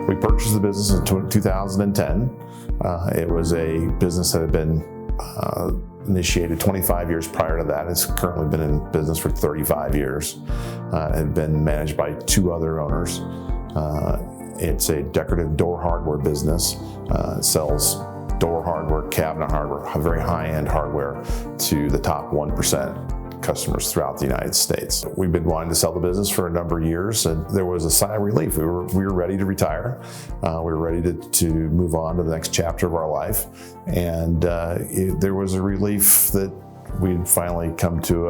We purchased the business in 2010. It was a business that had been initiated 25 years prior to that. It's currently been in business for 35 years. It had been managed by two other owners. It's a decorative door hardware business. It sells door hardware, cabinet hardware, very high-end hardware to the top 1% customers throughout the United States. We've been wanting to sell the business for a number of years, and there was a sigh of relief. We were ready to retire. We were ready to move on to the next chapter of our life, and there was a relief that we'd finally come to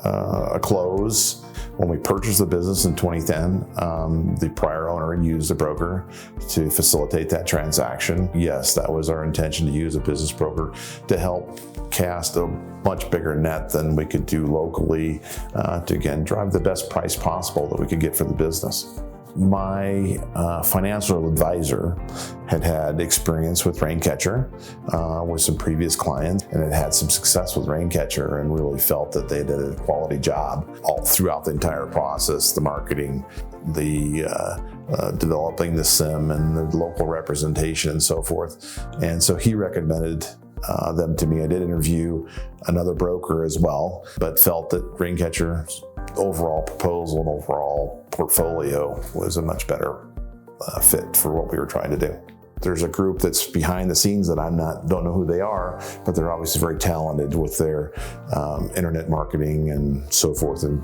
a close. When we purchased the business in 2010, the prior owner used a broker to facilitate that transaction. Yes, that was our intention, to use a business broker to help cast a much bigger net than we could do locally to, again, drive the best price possible that we could get for the business. My financial advisor had experience with Raincatcher with some previous clients, and had some success with Raincatcher, and really felt that they did a quality job all throughout the entire process, the marketing, the developing the SIM and the local representation and so forth. And so he recommended them to me. I did interview another broker as well, but felt that Raincatcher's overall proposal and overall portfolio was a much better fit for what we were trying to do. There's a group that's behind the scenes that don't know who they are, but they're obviously very talented with their internet marketing and so forth, and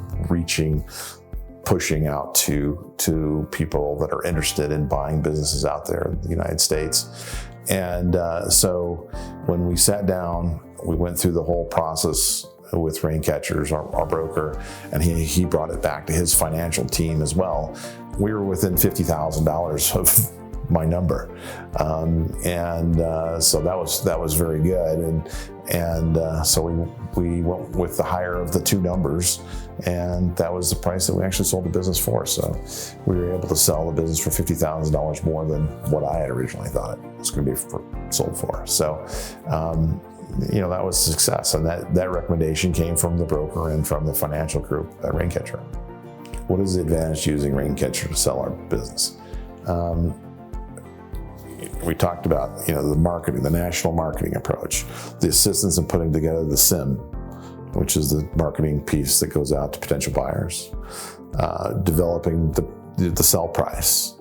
pushing out to people that are interested in buying businesses out there in the United States. And so when we sat down, we went through the whole process with Raincatcher's, our broker, and he brought it back to his financial team as well. We were within $50,000 of my number, so that was very good. And so we went with the higher of the two numbers, and that was the price that we actually sold the business for. So we were able to sell the business for $50,000 more than what I had originally thought it was going to be sold for. So that was a success, and that recommendation came from the broker and from the financial group at Raincatcher. What is the advantage to using Raincatcher to sell our business? We talked about the marketing, the national marketing approach, the assistance in putting together the SIM, which is the marketing piece that goes out to potential buyers, developing the sell price,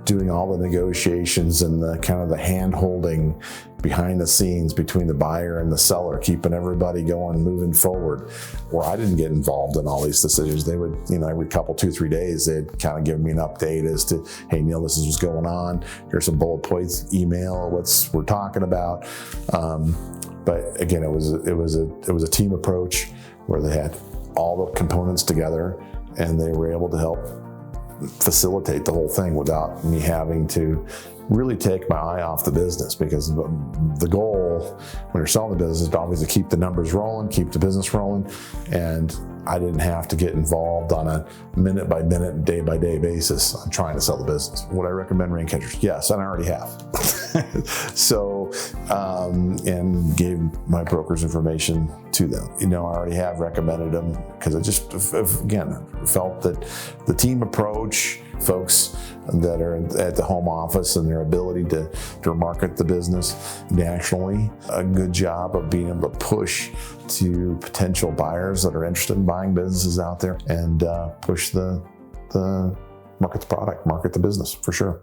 doing all the negotiations and the kind of the hand-holding behind the scenes between the buyer and the seller, keeping everybody going, moving forward. Where I didn't get involved in all these decisions. They would, every couple, 2-3 days, they'd kind of give me an update as to, hey, Neil, this is what's going on. Here's some bullet points, email, we're talking about. But again, it was a team approach where they had all the components together, and they were able to help facilitate the whole thing without me having to really take my eye off the business, because the goal when you're selling the business is obviously to keep the numbers rolling, keep the business rolling, and I didn't have to get involved on a minute by minute, day by day basis on trying to sell the business. Would I recommend Raincatcher? Yes, and I already have. So, and gave my brokers information to them. I already have recommended them because I just, again, felt that the team approach, folks that are at the home office and their ability to market the business nationally, a good job of being able to push to potential buyers that are interested in buying businesses out there, and push market the product, market the business, for sure.